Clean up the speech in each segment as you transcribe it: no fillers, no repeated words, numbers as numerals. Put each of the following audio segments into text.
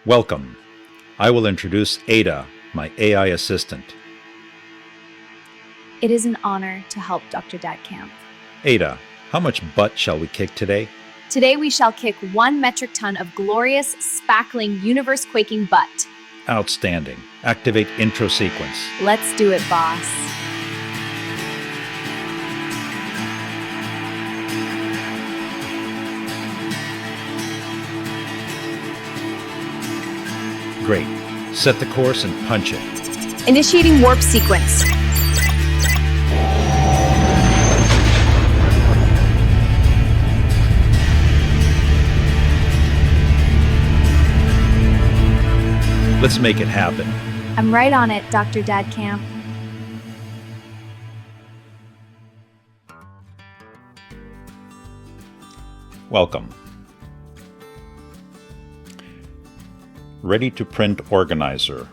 Welcome. I will introduce Ada, my AI assistant. It is an honor to help Dr. Dadkamp. Ada, how much butt shall we kick today? Today we shall kick 1 metric ton of glorious, spackling, universe-quaking butt. Outstanding. Activate intro sequence. Let's do it, boss. Great. Set the course and punch it. Initiating warp sequence. Let's make it happen. I'm right on it, Dr. Dadkamp. Welcome. Ready to print organizer.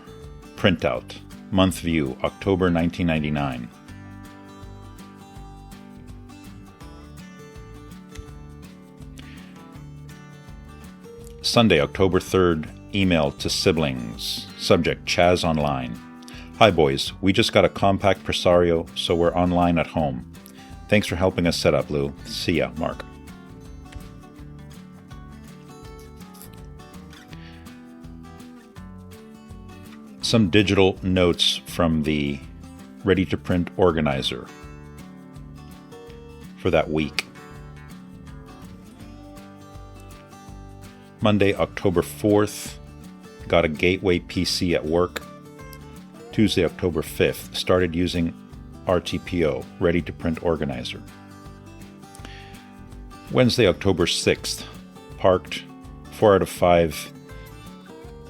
Printout. Month view, October 1999. Sunday, October 3rd. Email to siblings. Subject, Chaz online. Hi boys, we just got a compact Presario, so we're online at home. Thanks for helping us set up, Lou. See ya, Mark. Some digital notes from the ready-to-print organizer for that week. Monday, October 4th, got a gateway PC at work. Tuesday, October 5th, started using RTPO, ready-to-print organizer. Wednesday, October 6th, parked 4 out of 5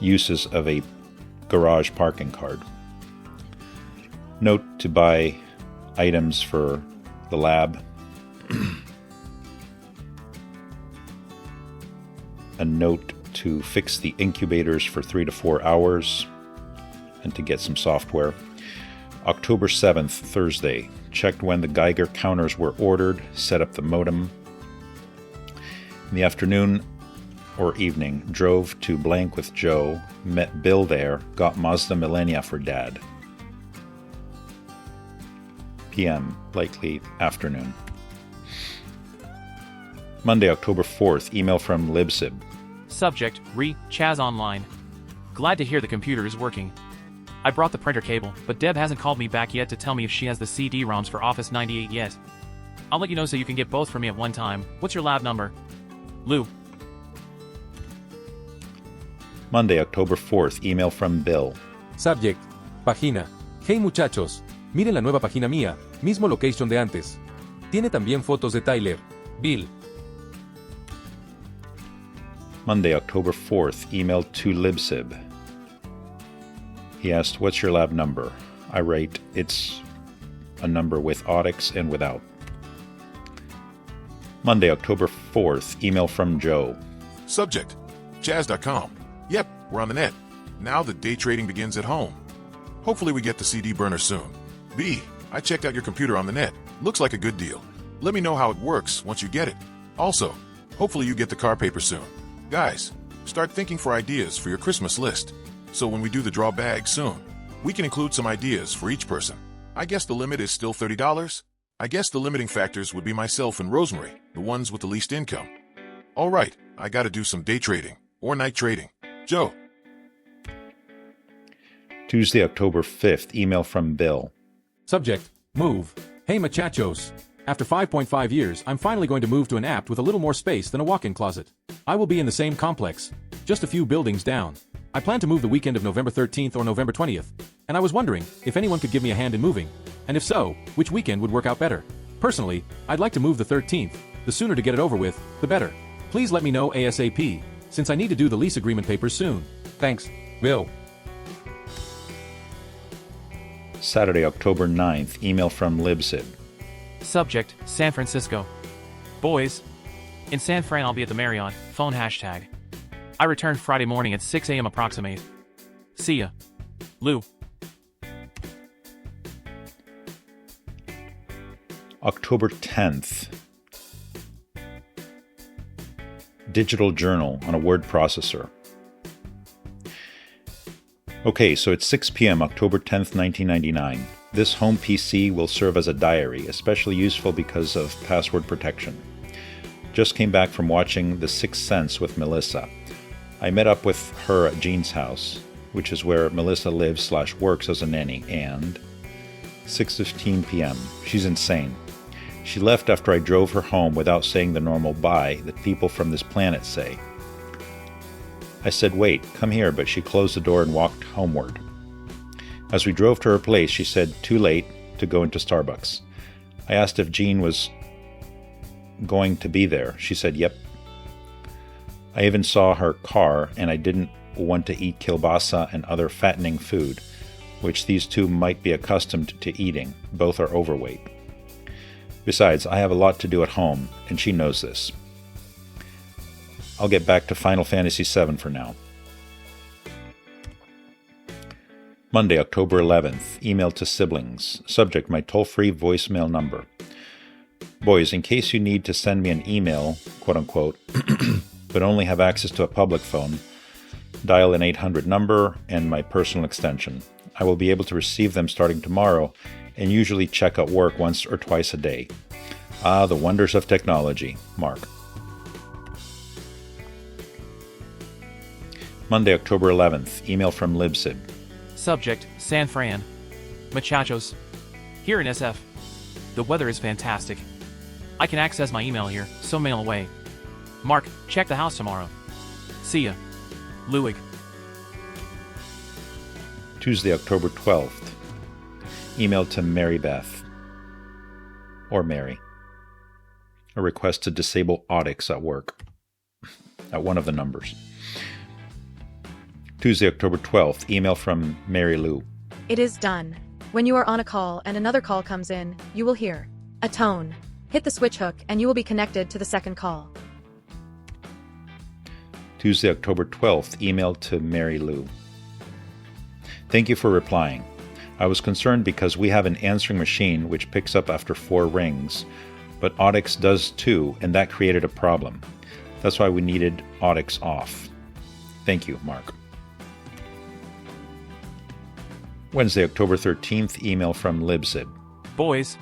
uses of a garage parking card. Note to buy items for the lab. A note to fix the incubators for 3 to 4 hours and to get some software. October 7th, Thursday, checked when the Geiger counters were ordered, set up the modem. In the afternoon or evening, drove to blank with Joe, met Bill there, got Mazda Millenia for Dad. PM, likely afternoon. Monday, October 4th, email from Libsib. Subject, Chaz online. Glad to hear the computer is working. I brought the printer cable, but Deb hasn't called me back yet to tell me if she has the CD-ROMs for Office 98 yet. I'll let you know so you can get both from me at one time. What's your lab number? Lou. Monday, October 4th, email from Bill. Subject, página. Hey muchachos, miren la nueva página mía, mismo location de antes. Tiene también fotos de Tyler. Bill. Monday, October 4th, email to Libsib. He asked, what's your lab number? I write, it's a number with Audix and without. Monday, October 4th, email from Joe. Subject, Chaz.com. Yep, we're on the net. Now the day trading begins at home. Hopefully we get the CD burner soon. B, I checked out your computer on the net. Looks like a good deal. Let me know how it works once you get it. Also, hopefully you get the car paper soon. Guys, start thinking for ideas for your Christmas list. So when we do the draw bag soon, we can include some ideas for each person. I guess the limit is still $30. I guess the limiting factors would be myself and Rosemary, the ones with the least income. All right, I gotta do some day trading or night trading. Joe. Tuesday, October 5th, email from Bill. Subject, move. Hey muchachos. After 5.5 years, I'm finally going to move to an apt with a little more space than a walk-in closet. I will be in the same complex, just a few buildings down. I plan to move the weekend of November 13th or November 20th, and I was wondering if anyone could give me a hand in moving, and if so, which weekend would work out better. Personally, I'd like to move the 13th. The sooner to get it over with, the better. Please let me know ASAP, since I need to do the lease agreement papers soon. Thanks, Bill. Saturday, October 9th, email from Libsib. Subject, San Francisco. Boys, in San Fran I'll be at the Marriott, phone hashtag. I return Friday morning at 6 a.m. approximate. See ya. Lou. October 10th. Digital journal on a word processor. Okay, so it's 6 p.m., October 10th, 1999. This home PC will serve as a diary, especially useful because of password protection. Just came back from watching The Sixth Sense with Melissa. I met up with her at Jean's house, which is where Melissa lives/works as a nanny, and 6:15 p.m. She's insane. She left after I drove her home without saying the normal bye that people from this planet say. I said, "Wait, come here," but she closed the door and walked homeward. As we drove to her place, she said, "Too late to go into Starbucks." I asked if Jean was going to be there. She said, "Yep." I even saw her car, and I didn't want to eat kielbasa and other fattening food, which these two might be accustomed to eating. Both are overweight. Besides, I have a lot to do at home, and she knows this. I'll get back to Final Fantasy VII for now. Monday, October 11th. Email to siblings. Subject, my toll-free voicemail number. Boys, in case you need to send me an email, quote-unquote, but only have access to a public phone, dial an 800 number and my personal extension. I will be able to receive them starting tomorrow and usually check out work once or twice a day. Ah, the wonders of technology. Mark. Monday, October 11th. Email from Libsib. Subject, San Fran. Muchachos. Here in SF. The weather is fantastic. I can access my email here, so mail away. Mark, check the house tomorrow. See ya. Luig. Tuesday, October 12th. Email to Mary Beth. Or Mary. A request to disable audix at work. At one of the numbers. Tuesday, October 12th. Email from Mary Lou. It is done. When you are on a call and another call comes in, you will hear a tone. Hit the switch hook and you will be connected to the second call. Tuesday, October 12th. Email to Mary Lou. Thank you for replying. I was concerned because we have an answering machine which picks up after 4 rings, but audix does too, and that created a problem. That's why we needed audix off. Thank you, Mark. Wednesday, October 13th. Email from Libsib. Boys.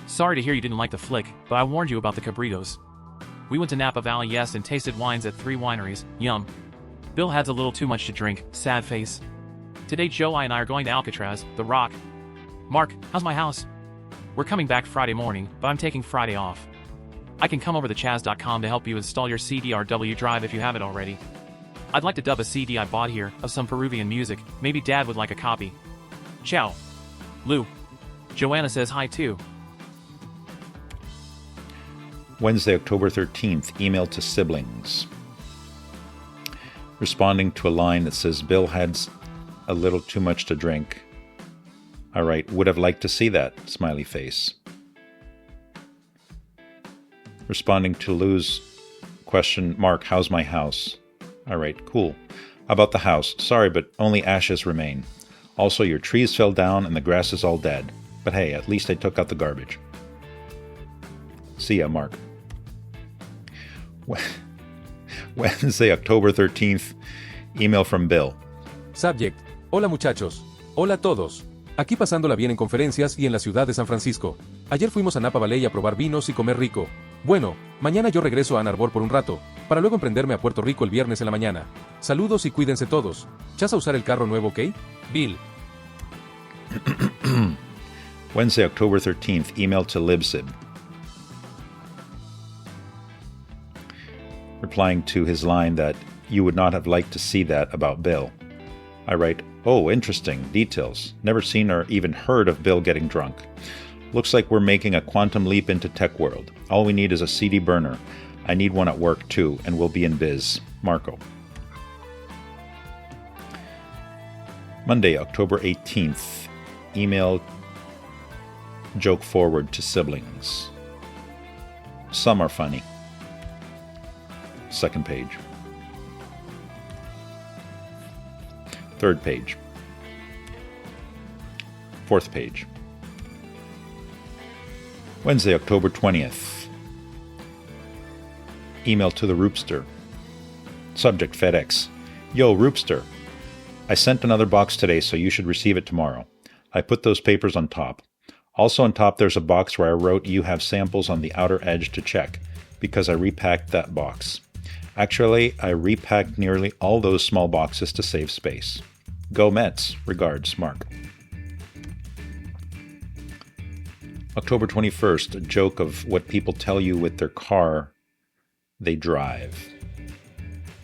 Sorry to hear you didn't like the flick, but I warned you about the cabritos. We went to Napa Valley, yes, and tasted wines at 3 wineries. Yum. Bill had a little too much to drink. Sad face. Today Joe and I are going to Alcatraz, The Rock. Mark, how's my house? We're coming back Friday morning, but I'm taking Friday off. I can come over to chaz.com to help you install your CDRW drive if you have it already. I'd like to dub a CD I bought here of some Peruvian music. Maybe Dad would like a copy. Ciao. Lou. Joanna says hi too. Wednesday, October 13th. Email to siblings. Responding to a line that says Bill had a little too much to drink. All right, would have liked to see that, smiley face. Responding to Lou's question, Mark, how's my house? All right, cool. About the house, sorry, but only ashes remain. Also, your trees fell down and the grass is all dead. But hey, at least I took out the garbage. See ya, Mark. Wednesday, October 13th. Email from Bill. Subject. Hola muchachos. Hola a todos. Aquí pasándola bien en conferencias y en la ciudad de San Francisco. Ayer fuimos a Napa Valley a probar vinos y comer rico. Bueno, mañana yo regreso a Ann Arbor por un rato, para luego emprenderme a Puerto Rico el viernes en la mañana. Saludos y cuídense todos. ¿Chas a usar el carro nuevo, ok? Bill. Wednesday, October 13th. Email to Libsib. Replying to his line that you would not have liked to see that about Bill. I write, oh, interesting, details. Never seen or even heard of Bill getting drunk. Looks like we're making a quantum leap into tech world. All we need is a CD burner. I need one at work too, and we'll be in biz. Marco. Monday, October 18th. Email joke forward to siblings. Some are funny. Second page. Third page. Fourth page. Wednesday, October 20th. Email to the Roopster. Subject, FedEx. Yo, Roopster. I sent another box today, so you should receive it tomorrow. I put those papers on top. Also on top there's a box where I wrote you have samples on the outer edge to check, because I repacked that box. Actually, I repacked nearly all those small boxes to save space. Go Mets. Regards, Mark. October 21st, a joke of what people tell you with their car they drive.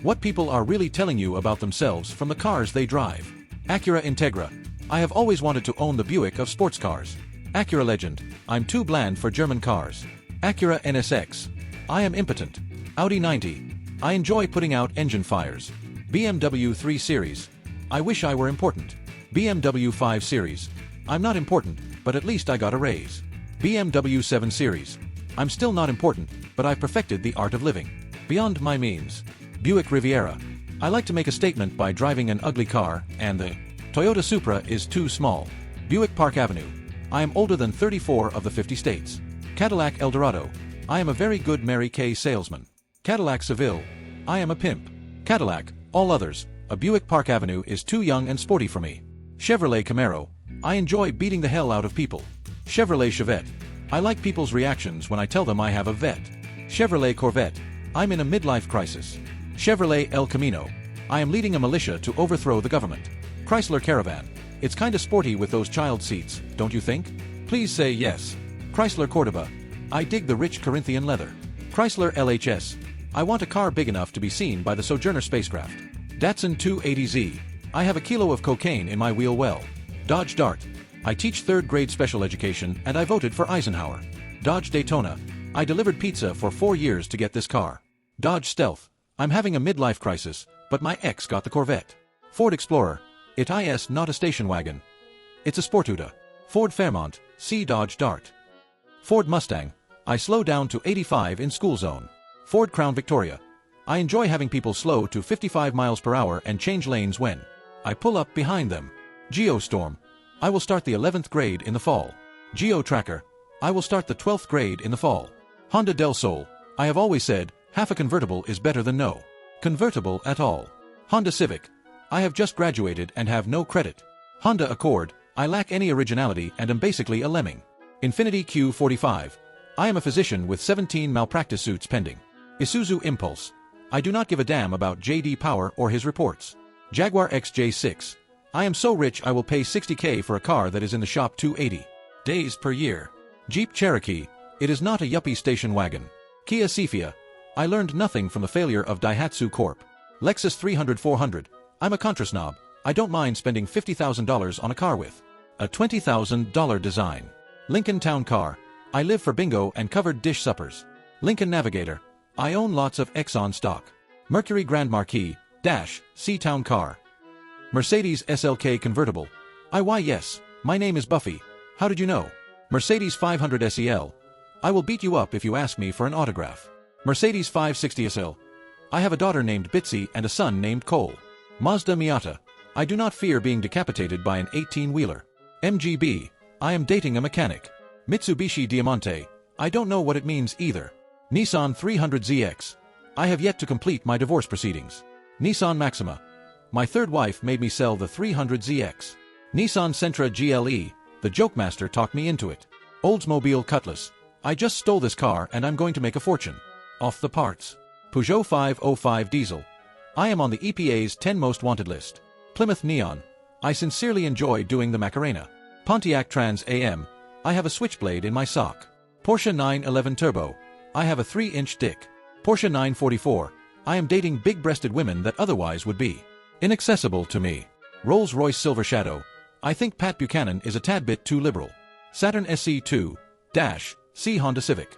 What people are really telling you about themselves from the cars they drive. Acura Integra. I have always wanted to own the Buick of sports cars. Acura Legend. I'm too bland for German cars. Acura NSX. I am impotent. Audi 90. I enjoy putting out engine fires. BMW 3 Series. I wish I were important. BMW 5 Series. I'm not important, but at least I got a raise. BMW 7 Series. I'm still not important, but I've perfected the art of living. Beyond my means. Buick Riviera. I like to make a statement by driving an ugly car, and the Toyota Supra is too small. Buick Park Avenue. I am older than 34 of the 50 states. Cadillac Eldorado. I am a very good Mary Kay salesman. Cadillac Seville. I am a pimp. Cadillac, all others, a Buick Park Avenue is too young and sporty for me. Chevrolet Camaro. I enjoy beating the hell out of people. Chevrolet Chevette. I like people's reactions when I tell them I have a vet. Chevrolet Corvette. I'm in a midlife crisis. Chevrolet El Camino. I am leading a militia to overthrow the government. Chrysler Caravan. It's kinda sporty with those child seats, don't you think? Please say yes. Chrysler Cordoba. I dig the rich Corinthian leather. Chrysler LHS. I want a car big enough to be seen by the Sojourner spacecraft. Datsun 280Z. I have a kilo of cocaine in my wheel well. Dodge Dart. I teach 3rd grade special education and I voted for Eisenhower. Dodge Daytona. I delivered pizza for 4 years to get this car. Dodge Stealth. I'm having a midlife crisis, but my ex got the Corvette. Ford Explorer. It is not a station wagon. It's a Sportuda. Ford Fairmont. See Dodge Dart. Ford Mustang. I slow down to 85 in school zone. Ford Crown Victoria. I enjoy having people slow to 55 miles per hour and change lanes when I pull up behind them. Geostorm. I will start the 11th grade in the fall. Geo Tracker. I will start the 12th grade in the fall. Honda Del Sol. I have always said, half a convertible is better than no convertible at all. Honda Civic. I have just graduated and have no credit. Honda Accord. I lack any originality and am basically a lemming. Infiniti Q45. I am a physician with 17 malpractice suits pending. Isuzu Impulse. I do not give a damn about J.D. Power or his reports. Jaguar XJ6. I am so rich I will pay $60K for a car that is in the shop 280 days per year. Jeep Cherokee. It is not a yuppie station wagon. Kia Cephia. I learned nothing from the failure of Daihatsu Corp. Lexus 300-400. I'm a Contra snob. I don't mind spending $50,000 on a car with a $20,000 design. Lincoln Town Car. I live for bingo and covered dish suppers. Lincoln Navigator. I own lots of Exxon stock. Mercury Grand Marquis, C-Town Car. Mercedes SLK Convertible. Why yes, my name is Buffy. How did you know? Mercedes 500 SEL. I will beat you up if you ask me for an autograph. Mercedes 560 SL. I have a daughter named Bitsy and a son named Cole. Mazda Miata. I do not fear being decapitated by an 18-wheeler. MGB. I am dating a mechanic. Mitsubishi Diamante. I don't know what it means either. Nissan 300ZX. I have yet to complete my divorce proceedings. Nissan Maxima. My third wife made me sell the 300ZX. Nissan Sentra GLE. The joke master talked me into it. Oldsmobile Cutlass. I just stole this car and I'm going to make a fortune. Off the parts. Peugeot 505 Diesel. I am on the EPA's 10 most wanted list. Plymouth Neon. I sincerely enjoy doing the Macarena. Pontiac Trans AM. I have a switchblade in my sock. Porsche 911 Turbo. I have a 3-inch dick. Porsche 944. I am dating big-breasted women that otherwise would be inaccessible to me. Rolls-Royce Silver Shadow. I think Pat Buchanan is a tad bit too liberal. Saturn SC2. C Honda Civic.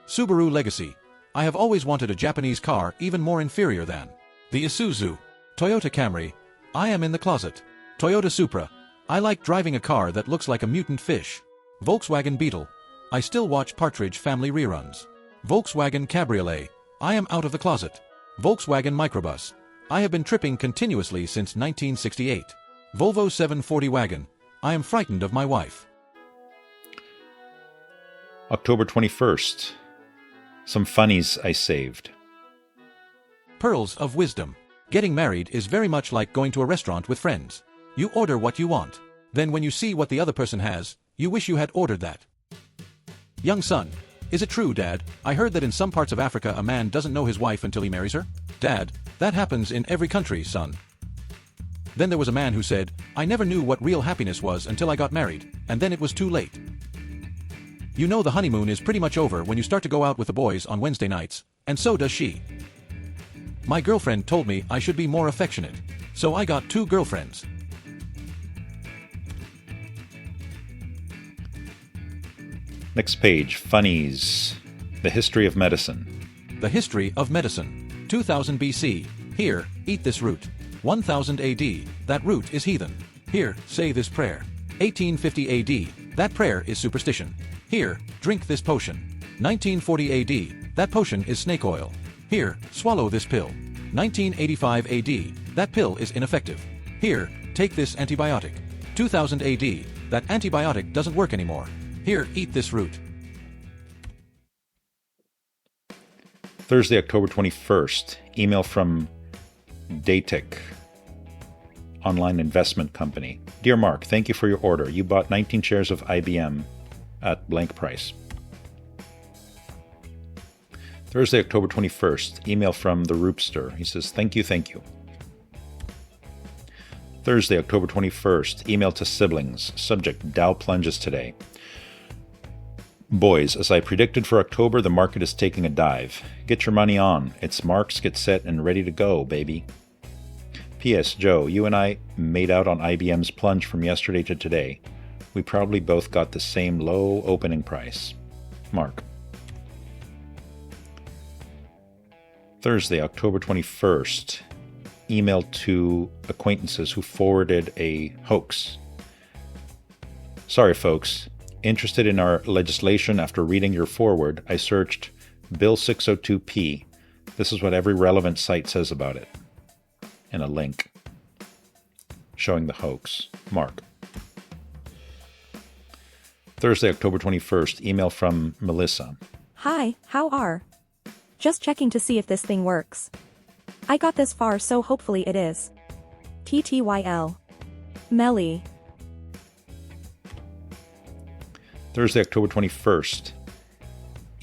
Subaru Legacy. I have always wanted a Japanese car even more inferior than the Isuzu. Toyota Camry. I am in the closet. Toyota Supra. I like driving a car that looks like a mutant fish. Volkswagen Beetle. I still watch Partridge Family reruns. Volkswagen Cabriolet. I am out of the closet. Volkswagen Microbus. I have been tripping continuously since 1968. Volvo 740 wagon. I am frightened of my wife. October 21st. Some funnies I saved. Pearls of Wisdom. Getting married is very much like going to a restaurant with friends. You order what you want. Then when you see what the other person has, you wish you had ordered that. Young son, is it true, Dad? I heard that in some parts of Africa a man doesn't know his wife until he marries her. Dad, that happens in every country, son. Then there was a man who said, I never knew what real happiness was until I got married, and then it was too late. You know the honeymoon is pretty much over when you start to go out with the boys on Wednesday nights, and so does she. My girlfriend told me I should be more affectionate, so I got 2 girlfriends. Next page, funnies. The history of medicine. The history of medicine. 2000 BC. Here, eat this root. 1000 AD. That root is heathen. Here, say this prayer. 1850 AD. That prayer is superstition. Here, drink this potion. 1940 AD. That potion is snake oil. Here, swallow this pill. 1985 AD. That pill is ineffective. Here, take this antibiotic. 2000 AD. That antibiotic doesn't work anymore. Here, eat this root. Thursday, October 21st. Email from Datic, online investment company. Dear Mark, thank you for your order. You bought 19 shares of IBM at blank price. Thursday, October 21st. Email from the Roopster. He says, thank you, thank you. Thursday, October 21st. Email to siblings. Subject, Dow plunges today. Boys, as I predicted for October, the market is taking a dive. Get your money on. It's marks, get set, and ready to go, baby. P.S. Joe, you and I made out on IBM's plunge from yesterday to today. We probably both got the same low opening price. Mark. Thursday, October 21st. Email to acquaintances who forwarded a hoax. Sorry, folks. Interested in our legislation after reading your forward, I searched Bill 602P. This is what every relevant site says about it. And a link showing the hoax. Mark. Thursday, October 21st. Email from Melissa. Hi, how are? Just checking to see if this thing works. I got this far, so hopefully it is. TTYL. Melly. Thursday, October 21st.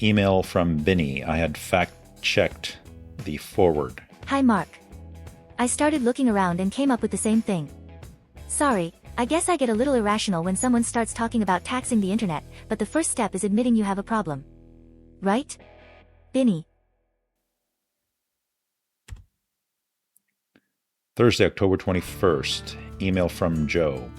Email from Binny. I had fact-checked the forward. Hi Mark. I started looking around and came up with the same thing. Sorry, I guess I get a little irrational when someone starts talking about taxing the internet, but the first step is admitting you have a problem. Right? Binny. Thursday, October 21st. Email from Joe.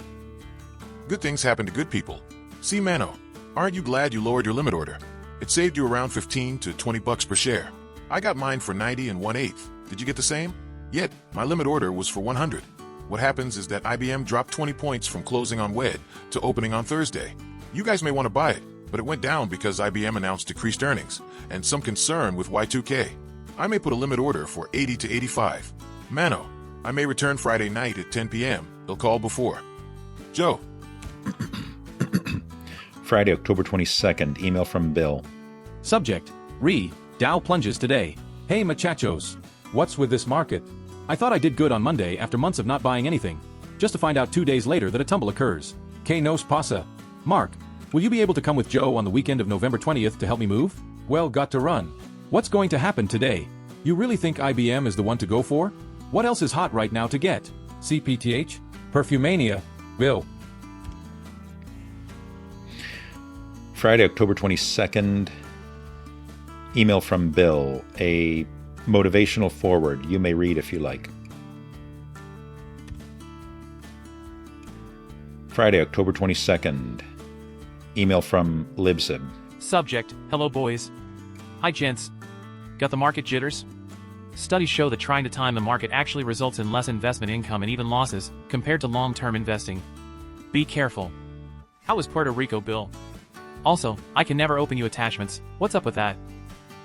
Good things happen to good people. See Mano, aren't you glad you lowered your limit order? It saved you around $15 to $20 per share. I got mine for 90 and 1/8. Did you get the same? Yet, my limit order was for 100. What happens is that IBM dropped 20 points from closing on WED to opening on Thursday. You guys may want to buy it, but it went down because IBM announced decreased earnings and some concern with Y2K. I may put a limit order for 80 to 85. Mano, I may return Friday night at 10 p.m. They'll call before. Joe. Friday, October 22nd. Email from Bill. Subject, Dow plunges today. Hey muchachos. What's with this market? I thought I did good on Monday after months of not buying anything, just to find out 2 days later that a tumble occurs. Que nos pasa? Mark, will you be able to come with Joe on the weekend of November 20th to help me move? Well, got to run. What's going to happen today? You really think IBM is the one to go for? What else is hot right now to get? CPTH? Perfumania? Bill. Friday, October 22nd. Email from Bill. A motivational forward. You may read if you like. Friday, October 22nd. Email from Libsib. Subject, hello boys. Hi gents. Got the market jitters? Studies show that trying to time the market actually results in less investment income and even losses compared to long-term investing. Be careful. How is Puerto Rico, Bill? Also, I can never open you attachments. What's up with that?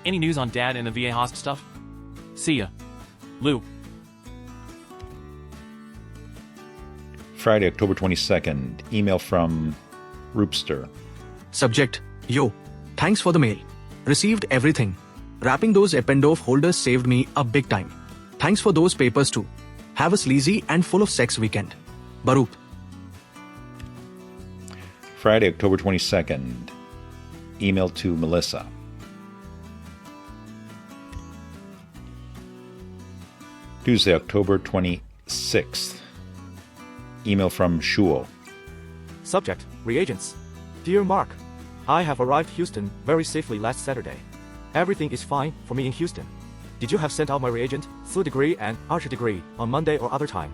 Any news on Dad and the VA hosp stuff? See ya. Lou. Friday, October 22nd. Email from Roopster. Subject, yo, thanks for the mail. Received everything. Wrapping those Eppendorf holders saved me a big time. Thanks for those papers too. Have a sleazy and full of sex weekend. Baruch. Friday, October 22nd. Email to Melissa. Tuesday, October 26th. Email from Shuo. Subject, reagents. Dear Mark, I have arrived Houston very safely last Saturday. Everything is fine for me in Houston. Did you have sent out my reagent, third degree and archer degree, on Monday or other time?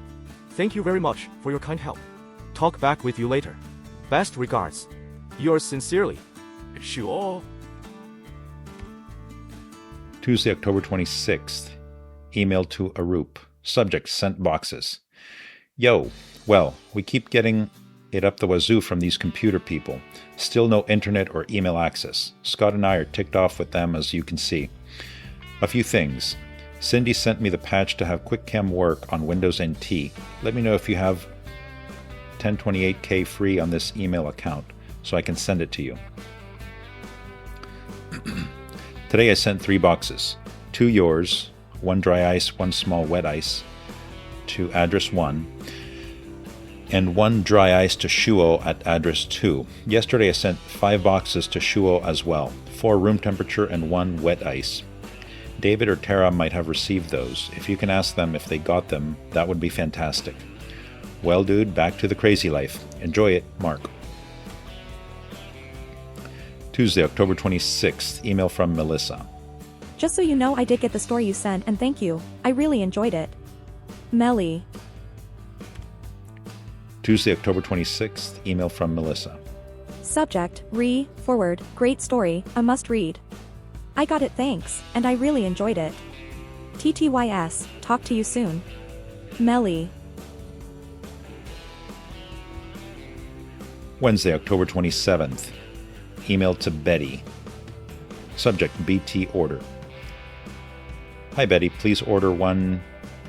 Thank you very much for your kind help. Talk back with you later. Best regards. Yours sincerely, Shuo. Tuesday, October 26th. Email to Arup. Subject, sent boxes. Yo, well, we keep getting it up the wazoo from these computer people. Still no internet or email access. Scott and I are ticked off with them, as you can see. A few things. Cindy sent me the patch to have QuickCam work on Windows NT. Let me know if you have 1028K free on this email account so I can send it to you. Today I sent 3 boxes. 2 yours, 1 dry ice, 1 small wet ice to address 1, and 1 dry ice to Shuo at address 2. Yesterday I sent 5 boxes to Shuo as well, 4 room temperature and 1 wet ice. David or Tara might have received those. If you can ask them if they got them, that would be fantastic. Well, dude, back to the crazy life. Enjoy it, Mark. Tuesday, October 26th. Email from Melissa. Just so you know, I did get the story you sent and thank you. I really enjoyed it. Melly. Tuesday, October 26th. Email from Melissa. Subject, forward, great story, a must read. I got it, thanks, and I really enjoyed it. TTYS, talk to you soon. Melly. Wednesday, October 27th. Email to Betty. Subject, BT order. Hi Betty, please order 1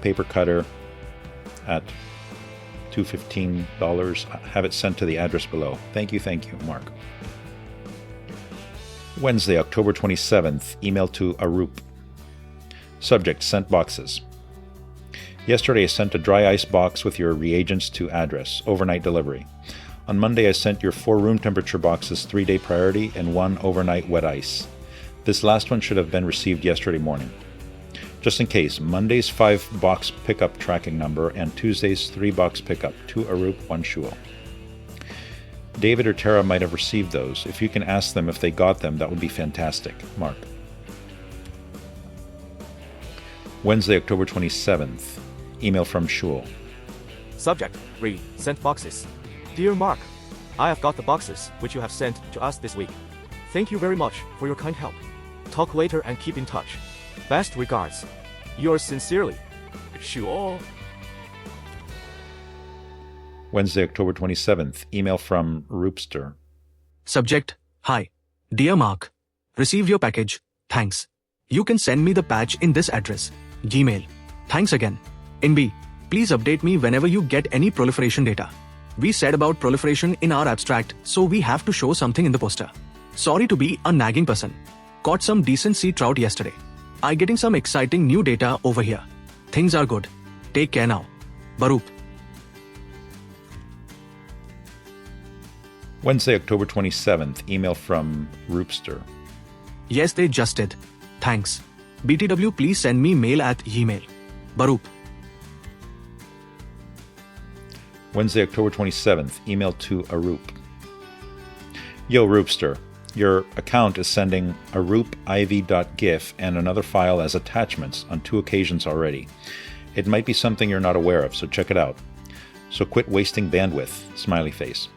paper cutter at $215. Have it sent to the address below. Thank you, Mark. Wednesday, October 27th. Email to Arup. Subject, sent boxes. Yesterday I sent a dry ice box with your reagents to address, overnight delivery. On Monday I sent your 4 room temperature boxes 3-day priority and 1 overnight wet ice. This last one should have been received yesterday morning. Just in case, Monday's 5 box pickup tracking number and Tuesday's 3 box pickup, 2 Arup, 1 Shuo. David or Tara might have received those. If you can ask them if they got them, that would be fantastic. Mark. Wednesday, October 27th. Email from Shuo. Subject, sent boxes. Dear Mark, I have got the boxes which you have sent to us this week. Thank you very much for your kind help. Talk later and keep in touch. Best regards. Yours sincerely, Shuo. Wednesday, October 27th. Email from Roopster. Subject, hi. Dear Mark, received your package. Thanks. You can send me the patch in this address. Gmail. Thanks again. NB, please update me whenever you get any proliferation data. We said about proliferation in our abstract, so we have to show something in the poster. Sorry to be a nagging person. Caught some decent sea trout yesterday. I getting some exciting new data over here. Things are good. Take care now. Baruch. Wednesday, October 27th. Email from Roopster. Yes, they just did. Thanks. BTW, please send me mail at Gmail. Baruch. Wednesday, October 27th. Email to Arup. Yo, Roopster. Your account is sending arupiv.gif and another file as attachments on 2 occasions already. It might be something you're not aware of, so check it out. So quit wasting bandwidth. Smiley face.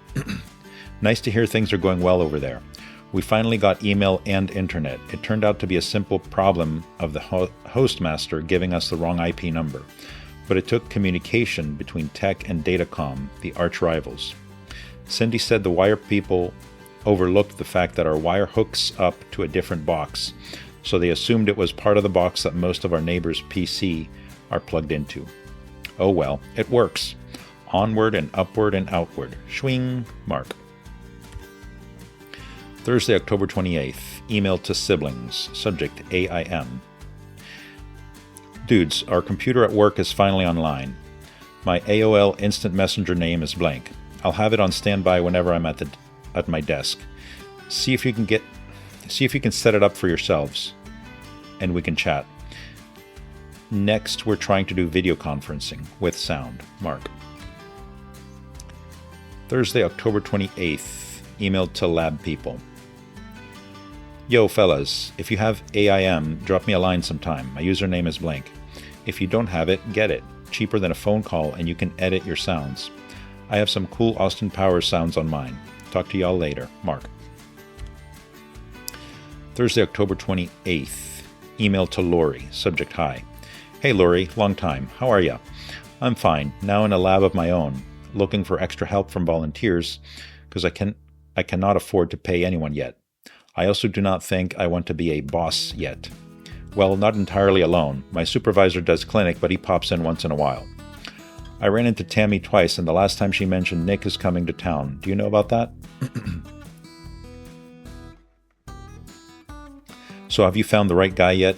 Nice to hear things are going well over there. We finally got email and internet. It turned out to be a simple problem of the hostmaster giving us the wrong IP number. But it took communication between Tech and Datacom, the arch rivals. Cindy said the wire people overlooked the fact that our wire hooks up to a different box, so they assumed it was part of the box that most of our neighbors' PC are plugged into. Oh well, it works. Onward and upward and outward. Schwing, Mark. Thursday, October 28th. Email to siblings. Subject, AIM. Dudes, our computer at work is finally online. My AOL Instant Messenger name is blank. I'll have it on standby whenever I'm at my desk. See if you can set it up for yourselves, and we can chat. Next, we're trying to do video conferencing with sound. Mark. Thursday, October 28th. Emailed to lab people. Yo, fellas, if you have AIM, drop me a line sometime. My username is blank. If you don't have it, get it. Cheaper than a phone call, and you can edit your sounds. I have some cool Austin Powers sounds on mine. Talk to y'all later. Mark. Thursday, October 28th. Email to Lori. Subject, hi. Hey Lori, long time. How are ya? I'm fine. Now in a lab of my own. Looking for extra help from volunteers, because I cannot afford to pay anyone yet. I also do not think I want to be a boss yet. Well, not entirely alone. My supervisor does clinic, but he pops in once in a while. I ran into Tammy twice, and the last time she mentioned Nick is coming to town. Do you know about that? So have you found the right guy yet?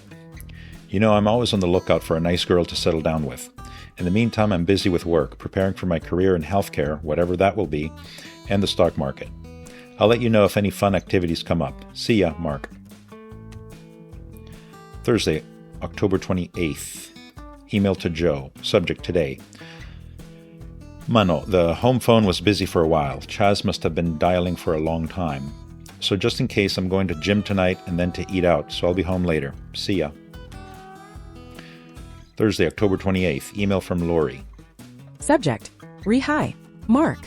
You know, I'm always on the lookout for a nice girl to settle down with. In the meantime, I'm busy with work, preparing for my career in healthcare, whatever that will be, and the stock market. I'll let you know if any fun activities come up. See ya, Mark. Thursday, October 28th. Email to Joe. Subject, today. Mano, the home phone was busy for a while. Chaz must have been dialing for a long time. So just in case, I'm going to gym tonight and then to eat out, so I'll be home later. See ya. Thursday, October 28th. Email from Lori. Subject, hi. Mark.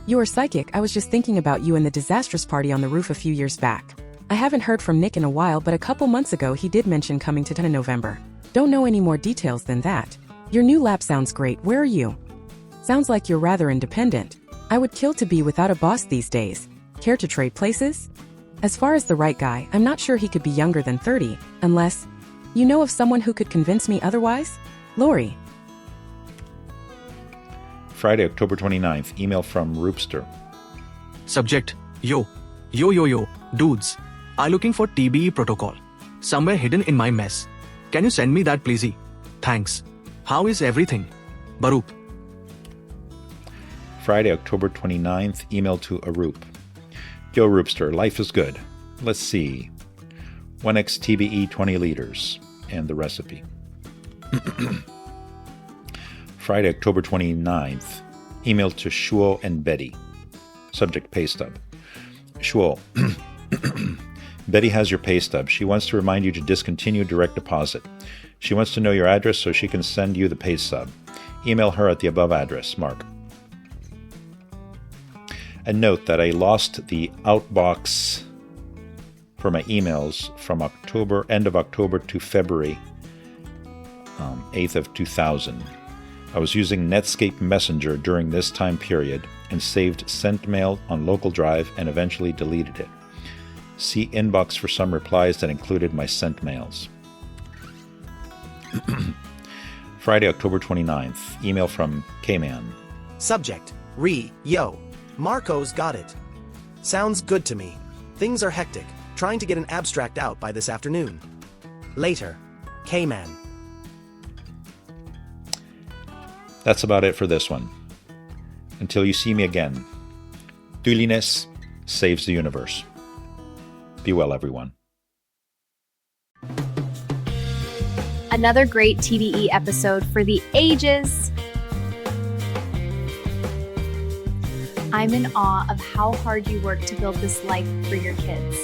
You are psychic. I was just thinking about you and the disastrous party on the roof a few years back. I haven't heard from Nick in a while, but a couple months ago he did mention coming to 10 in November. Don't know any more details than that. Your new lab sounds great. Where are you? Sounds like you're rather independent. I would kill to be without a boss these days. Care to trade places? As far as the right guy, I'm not sure he could be younger than 30, unless you know of someone who could convince me otherwise? Lori. Friday, October 29th. Email from Roopster. Subject, yo. Dudes. I looking for TBE protocol. Somewhere hidden in my mess. Can you send me that please? Thanks. How is everything? Baruch. Friday, October 29th. Email to Arup. Yo, Roopster, life is good. Let's see. 1x TBE 20 liters. And the recipe. Friday, October 29th. Email to Shuo and Betty. Subject, pay stub. Shuo. Betty has your pay stub. She wants to remind you to discontinue direct deposit. She wants to know your address so she can send you the pay stub. Email her at the above address. Mark. And note that I lost the outbox for my emails from end of October to February 8th of 2000. I was using Netscape Messenger during this time period and saved sent mail on local drive and eventually deleted it. See inbox for some replies that included my sent mails. Friday, October 29th. Email from K-Man. Subject, yo. Marco's got it. Sounds good to me. Things are hectic, trying to get an abstract out by this afternoon. Later, K-Man. That's about it for this one. Until you see me again, Duliness saves the universe. Be well, everyone. Another great TDE episode for the ages. I'm in awe of how hard you worked to build this life for your kids.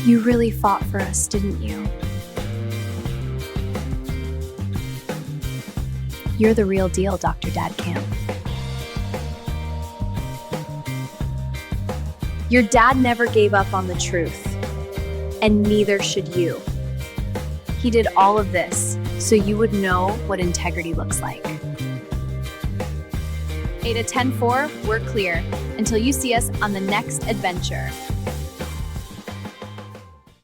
You really fought for us, didn't you? You're the real deal, Dr. Dadcamp. Your dad never gave up on the truth, and neither should you. He did all of this so you would know what integrity looks like. Ada 10-4, we're clear until you see us on the next adventure.